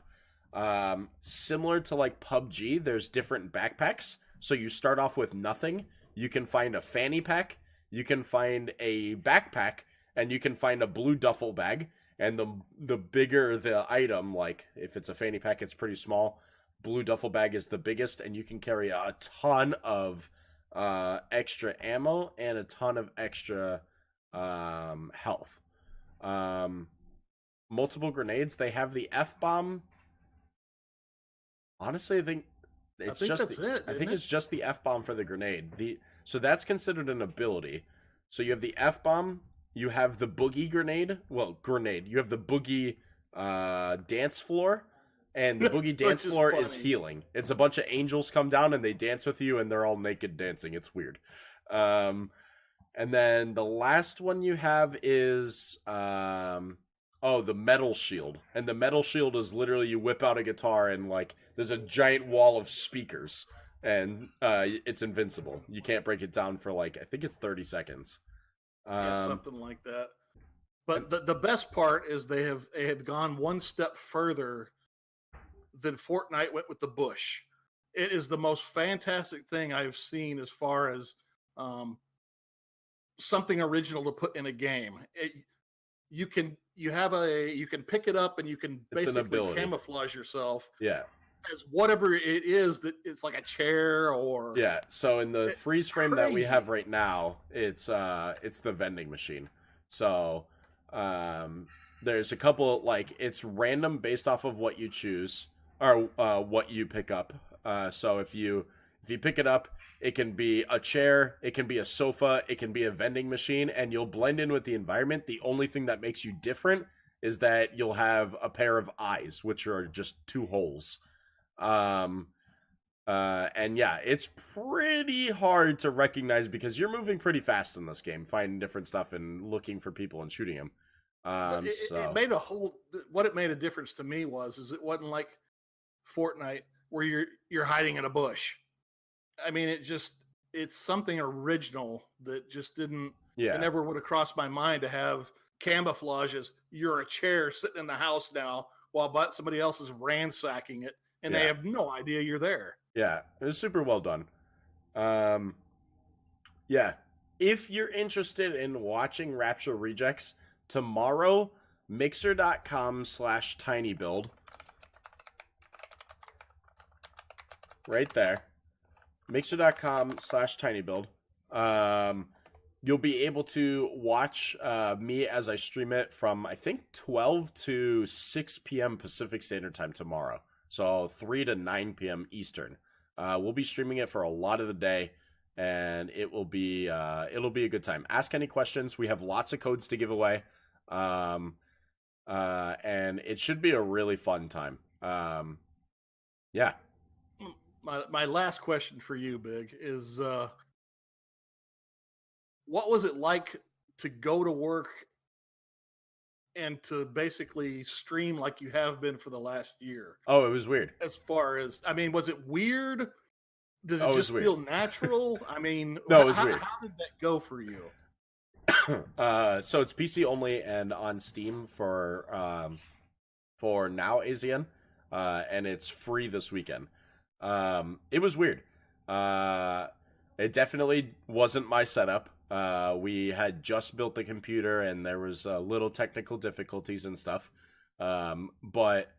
Similar to like PUBG, there's different backpacks. So you start off with nothing. You can find a fanny pack, you can find a backpack, and you can find a blue duffel bag. And the bigger the item, like if it's a fanny pack, it's pretty small. Blue duffel bag is the biggest, and you can carry a ton of extra ammo and a ton of extra health. Multiple grenades. They have the F-bomb. Honestly, I think it's just the F-bomb for the grenade. So that's considered an ability. So you have the F-bomb, you have the boogie grenade. Well, grenade. You have the boogie dance floor, and the boogie dance floor is healing. It's a bunch of angels come down and they dance with you, and they're all naked dancing. It's weird. And then the last one you have is the metal shield. And the metal shield is literally you whip out a guitar and like there's a giant wall of speakers, and it's invincible. You can't break it down for like I think it's 30 seconds. Something like that. But the best part is they have gone one step further than Fortnite went with the bush. It is the most fantastic thing I've seen as far as something original to put in a game. you can pick it up and you can It's an basically ability. camouflage yourself Yeah. as whatever it is that it's like a chair or Yeah. So in the freeze frame that we crazy. have right now, it's the vending machine. So there's a couple, like, it's random based off of what you choose or what you pick up. So if you pick it up, it can be a chair, it can be a sofa, it can be a vending machine, and you'll blend in with the environment. The only thing that makes you different is that you'll have a pair of eyes, which are just two holes. And yeah, it's pretty hard to recognize because you're moving pretty fast in this game, finding different stuff and looking for people and shooting them. It made what it made a difference to me is it wasn't like Fortnite where you're hiding in a bush. I mean, it's something original that just didn't. Yeah. It never would have crossed my mind to have camouflage as you're a chair sitting in the house now while somebody else is ransacking it and they have no idea you're there. Yeah, it was super well done. Yeah, if you're interested in watching Rapture Rejects, tomorrow, mixer.com/tinybuild. Right there. Mixer.com/tinybuild. You'll be able to watch me as I stream it from, I think, 12 to 6 p.m. Pacific Standard Time tomorrow. So 3 to 9 p.m. Eastern. We'll be streaming it for a lot of the day, and it'll be a good time. Ask any questions. We have lots of codes to give away, and it should be a really fun time. Yeah. My last question for you, Big, is what was it like to go to work and to basically stream like you have been for the last year? Oh, it was weird. As far as, I mean, was it weird? Does it Oh, it was just feel natural? I mean, No, it was weird. How did that go for you? So it's PC only and on Steam for now, ASEAN, and it's free this weekend. It was weird. It definitely wasn't my setup. We had just built the computer and there was little technical difficulties and stuff. But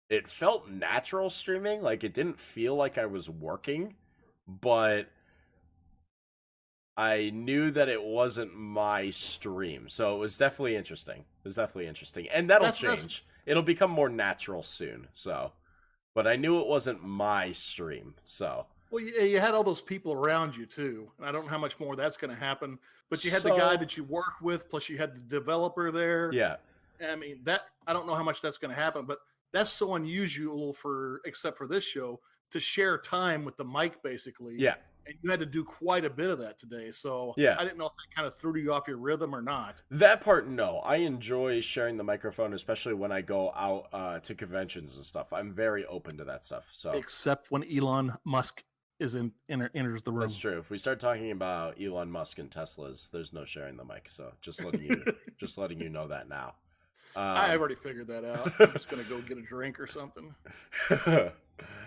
it felt natural streaming. Like, it didn't feel like I was working, but I knew that it wasn't my stream. So it was definitely interesting. And that'll change. It'll become more natural soon. So, but I knew it wasn't my stream. So. Well, you had all those people around you too, and I don't know how much more that's going to happen. But you had the guy that you work with, plus you had the developer there. Yeah. I mean, I don't know how much that's going to happen, but that's so unusual except for this show, to share time with the mic, basically. Yeah. And you had to do quite a bit of that today. So yeah. I didn't know if that kind of threw you off your rhythm or not. That part, no. I enjoy sharing the microphone, especially when I go out to conventions and stuff. I'm very open to that stuff. So except when Elon Musk enters the room. That's true. If we start talking about Elon Musk and Teslas, there's no sharing the mic. So just letting you know that now. I already figured that out. I'm just gonna go get a drink or something.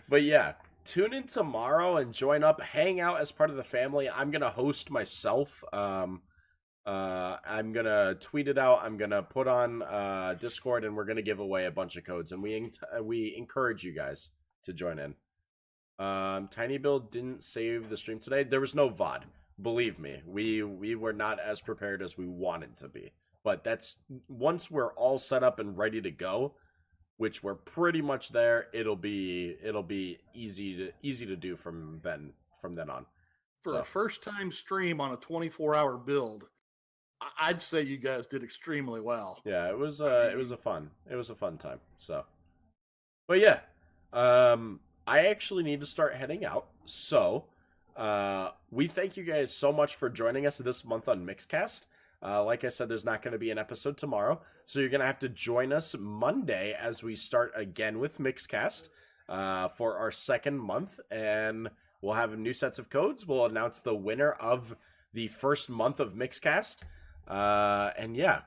But yeah, tune in tomorrow and join up, hang out as part of the family. I'm gonna host myself. I'm gonna tweet it out. I'm gonna put on Discord, and we're gonna give away a bunch of codes. And we encourage you guys to join in. tinyBuild didn't save the stream today. There was no VOD. Believe me, we were not as prepared as we wanted to be. But that's, once we're all set up and ready to go, which we're pretty much there, it'll be easy to do from then on. For a first time stream on a 24-hour build, I'd say you guys did extremely well. Yeah, it was a fun time. So, but yeah, I actually need to start heading out. So, we thank you guys so much for joining us this month on Mixcast. Like I said, there's not going to be an episode tomorrow, so you're going to have to join us Monday as we start again with Mixcast for our second month, and we'll have new sets of codes. We'll announce the winner of the first month of Mixcast, and yeah,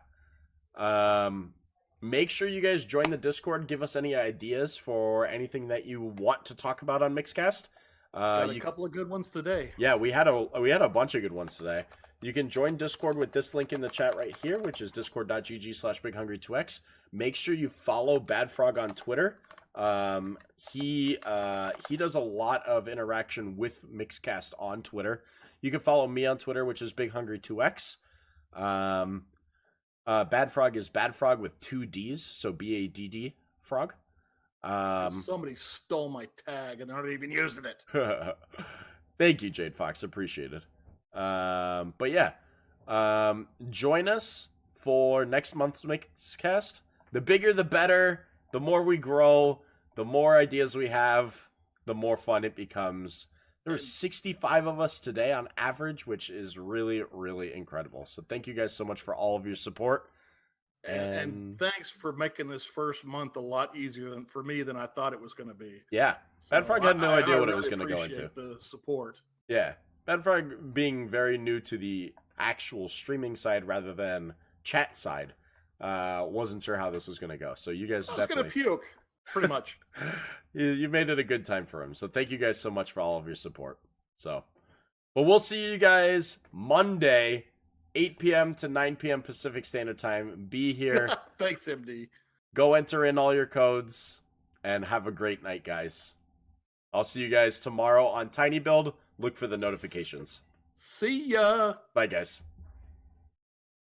make sure you guys join the Discord. Give us any ideas for anything that you want to talk about on Mixcast. Got a couple of good ones today. Yeah, we had a bunch of good ones today. You can join Discord with this link in the chat right here, which is discord.gg/bighungry2x. Make sure you follow Bad Frog on Twitter. He does a lot of interaction with Mixcast on Twitter. You can follow me on Twitter, which is bighungry2x. Bad Frog is Bad Frog with 2 D's, so BADD Frog. Somebody stole my tag and they're not even using it. Thank you, Jade Fox. Appreciate it. But yeah, join us for next month's Mixcast. The bigger, the better. The more we grow, the more ideas we have, the more fun it becomes. There were 65 of us today on average, which is really, really incredible. So thank you guys so much for all of your support. And thanks for making this first month a lot easier for me than I thought it was going to be. Yeah. So Bad Frog had no idea what really it was going to go into. The support. Yeah. Bad Frog being very new to the actual streaming side rather than chat side, wasn't sure how this was going to go. So you guys definitely going to puke, pretty much. You made it a good time for him. So thank you guys so much for all of your support. So, but we'll see you guys Monday, 8 p.m. to 9 p.m. Pacific Standard Time. Be here. Thanks, MD. Go enter in all your codes and have a great night, guys. I'll see you guys tomorrow on tinyBuild. Look for the notifications. See ya. Bye, guys.